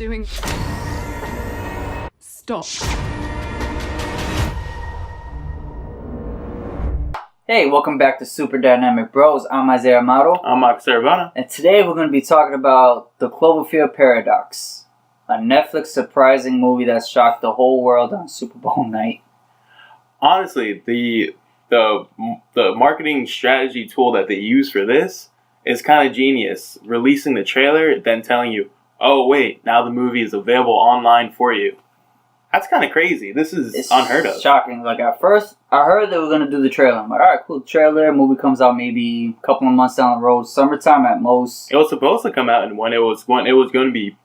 doing. Stop. Hey, welcome back to Super Dynamic Bros. I'm Isaiah Amato. I'm Marcus Arabana. And today we're going to be talking about the Cloverfield Paradox, a Netflix surprising movie that shocked the whole world on Super Bowl night. Honestly, the marketing strategy tool that they use for this is kind of genius. Releasing the trailer, then telling you, oh wait, now the movie is available online for you. That's kind of crazy. It's unheard of. Shocking. Like at first, I heard they were going to do the trailer. I'm like, alright, cool, trailer. Movie comes out maybe a couple of months down the road. Summertime at most. It was supposed to come out, and when it was going to be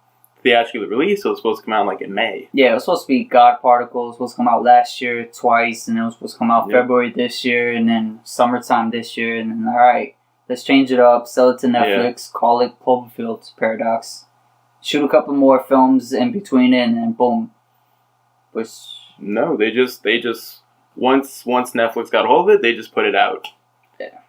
theatrically released, it was supposed to come out like in May. Yeah, it was supposed to be God Particle. It was supposed to come out last year twice, and it was supposed to come out February this year, and then summertime this year, and then, alright, let's change it up, sell it to Netflix, call it Cloverfield Paradox. Shoot a couple more films in between it, and then boom. Which... No, they just once Netflix got a hold of it, they just put it out. Yeah.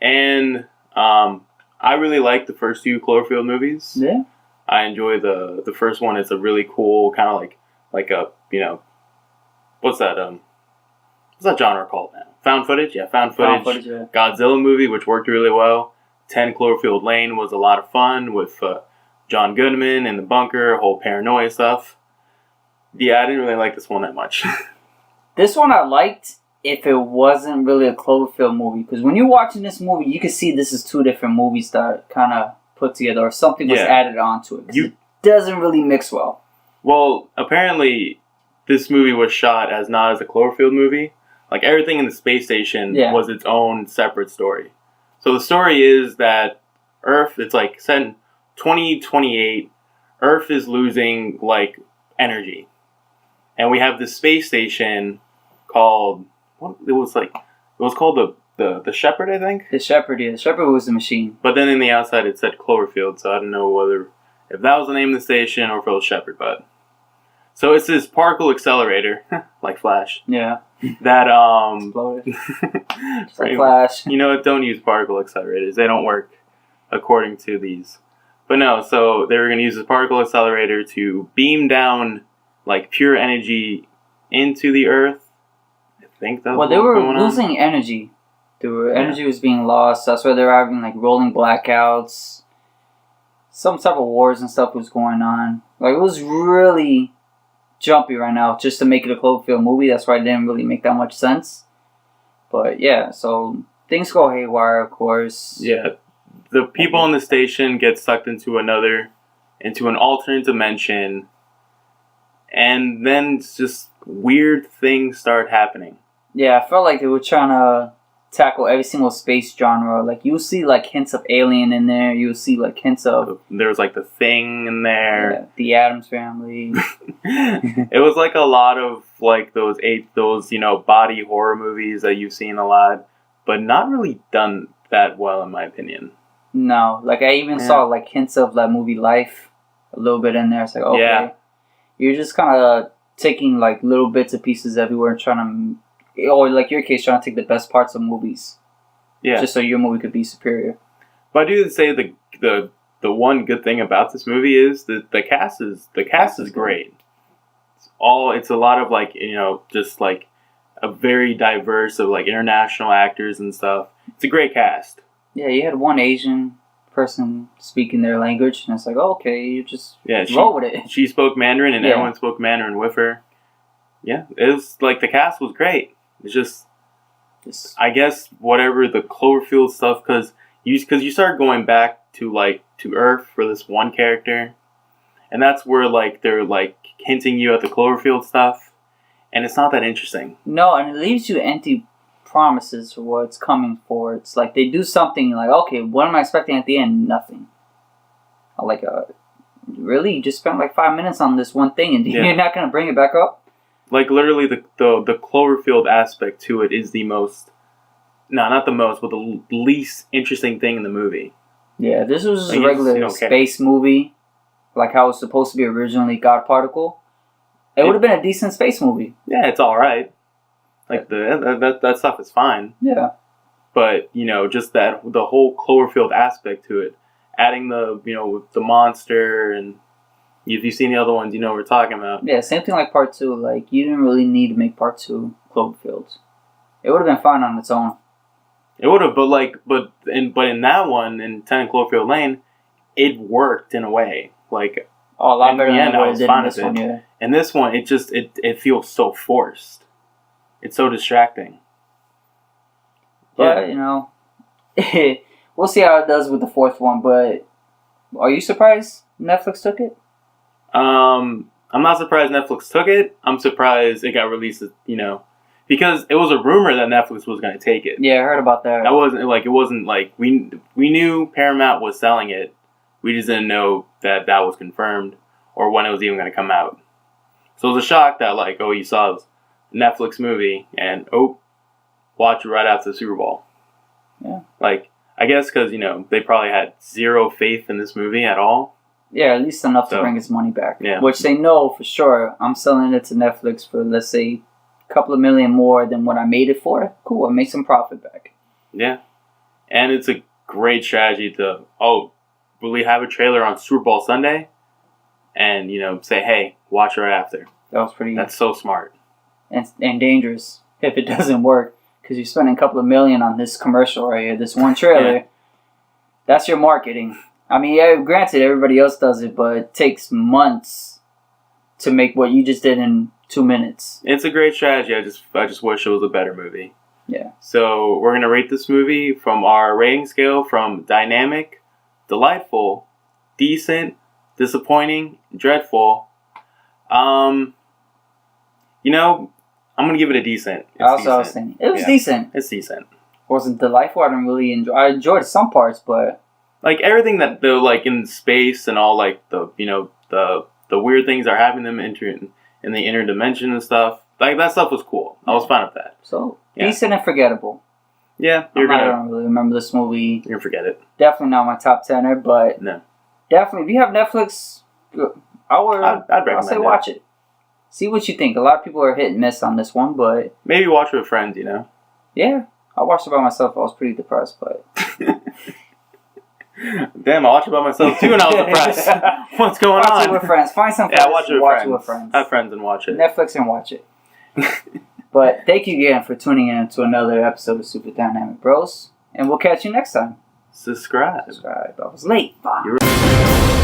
And I really like the first two Cloverfield movies. Yeah. I enjoy the first one. It's a really cool kind of like a, you know, what's that genre called now? Found footage? Yeah, found footage. Yeah. Godzilla movie, which worked really well. 10 Cloverfield Lane was a lot of fun with John Goodman in the bunker, whole paranoia stuff. Yeah, I didn't really like this one that much. This one I liked if it wasn't really a Cloverfield movie. Because when you're watching this movie, you can see this is two different movies that kind of put together. Or something was added onto it. It doesn't really mix well. Well, apparently this movie was shot not as a Cloverfield movie. Like everything in the space station was its own separate story. So the story is that Earth, it's like set in 2028, Earth is losing like energy. And we have this space station called, it was called the Shepherd, I think? The Shepherd, yeah. The Shepherd was the machine. But then in the outside it said Cloverfield, so I don't know if that was the name of the station or if it was Shepherd, but... So it's this particle accelerator, like Flash. Yeah. That, exploded. Just like Flash. You know what, don't use particle accelerators. They don't work according to these. But no, so they were going to use this particle accelerator to beam down like pure energy into the Earth. I think that's they were losing energy. Energy was being lost. That's why they were having like rolling blackouts. Some type of wars and stuff was going on. Like it was really jumpy right now just to make it a Cloverfield movie. That's why it didn't really make that much sense. But yeah, so things go haywire, of course. Yeah, the people on the station get sucked into an alternate dimension. And then just weird things start happening. Yeah, I felt like they were trying to tackle every single space genre. Like, you'll see, like, hints of Alien in there. You'll see, like, hints of... There was, like, The Thing in there. Yeah, The Addams Family. It was, like, a lot of, like, those, you know, body horror movies that you've seen a lot. But not really done that well, in my opinion. No. Like, I even saw, like, hints of that movie Life a little bit in there. It's like, okay. Yeah. You're just kind of taking, like, little bits and pieces everywhere and trying to... Or, like your case, trying to take the best parts of movies. Yeah. Just so your movie could be superior. But I do say the one good thing about this movie is that the cast is great. It's a lot of, like, you know, just, like, a very diverse of, like, international actors and stuff. It's a great cast. Yeah, you had one Asian person speaking their language, and it's like, oh, okay, you just roll with it. She spoke Mandarin, and everyone spoke Mandarin with her. Yeah, it was like the cast was great. It's just I guess whatever the Cloverfield stuff, because you start going back to Earth for this one character, and that's where like they're like hinting you at the Cloverfield stuff, and it's not that interesting. No, and it leaves you empty promises for what's coming for. It's like they do something like, okay, what am I expecting at the end? Nothing. Like, really? You just spent like 5 minutes on this one thing and you're not going to bring it back up? Like, literally, the Cloverfield aspect to it is the most... No, not the most, but the least interesting thing in the movie. Yeah, this was like a regular space movie, like how it was supposed to be originally, God Particle. It would have been a decent space movie. Yeah, it's alright. Like, that stuff is fine. Yeah. But, you know, just the whole Cloverfield aspect to it. Adding the monster and If you've seen the other ones, you know what we're talking about. Yeah, same thing like part 2. Like, you didn't really need to make part 2 Cloverfield. It would have been fine on its own. It would have, but in that one, in 10 Cloverfield Lane, it worked in a way. Like, a lot better than what it did in this one, yeah. And this one, it feels so forced. It's so distracting. But, you know, we'll see how it does with the 4th one, but are you surprised Netflix took it? I'm not surprised Netflix took it. I'm surprised it got released, because it was a rumor that Netflix was going to take it. Yeah, I heard about that. It wasn't like we knew Paramount was selling it. We just didn't know that was confirmed or when it was even going to come out. So it was a shock that you saw this Netflix movie and watch it right after the Super Bowl. Yeah. I guess because, they probably had zero faith in this movie at all. Yeah, at least enough to bring its money back. Yeah. Which they know for sure. I'm selling it to Netflix for, let's say, a couple of million more than what I made it for. Cool, I make some profit back. Yeah. And it's a great strategy to, will we have a trailer on Super Bowl Sunday? And, say, hey, watch it right after. That's so smart. And dangerous if it doesn't work. Because you're spending a couple of million on this commercial right here, this one trailer. Yeah. That's your marketing. I mean, yeah, granted, everybody else does it, but it takes months to make what you just did in 2 minutes. It's a great strategy. I just wish it was a better movie. Yeah. So we're going to rate this movie from our rating scale from dynamic, delightful, decent, disappointing, dreadful. I'm going to give it a decent. I was saying. It was decent. It's decent. It wasn't delightful. I didn't really enjoy. I enjoyed some parts, but everything that in space and all the weird things are happening them in the inner dimension and stuff. That stuff was cool. I was fine with that. So decent and forgettable. Yeah, I don't really remember this movie. You're gonna forget it. Definitely not my top 10er, but no. Definitely, if you have Netflix, I'd say watch it. See what you think. A lot of people are hit and miss on this one, but maybe watch with friends. Yeah, I watched it by myself. I was pretty depressed, but damn, I watched it by myself too, and I was depressed. What's going on? Watch it with friends. Find some friends. Yeah, watch it with friends. Have friends and watch it. Netflix and watch it. But thank you again for tuning in to another episode of Super Dynamic Bros, and we'll catch you next time. Subscribe. I was late. Bye.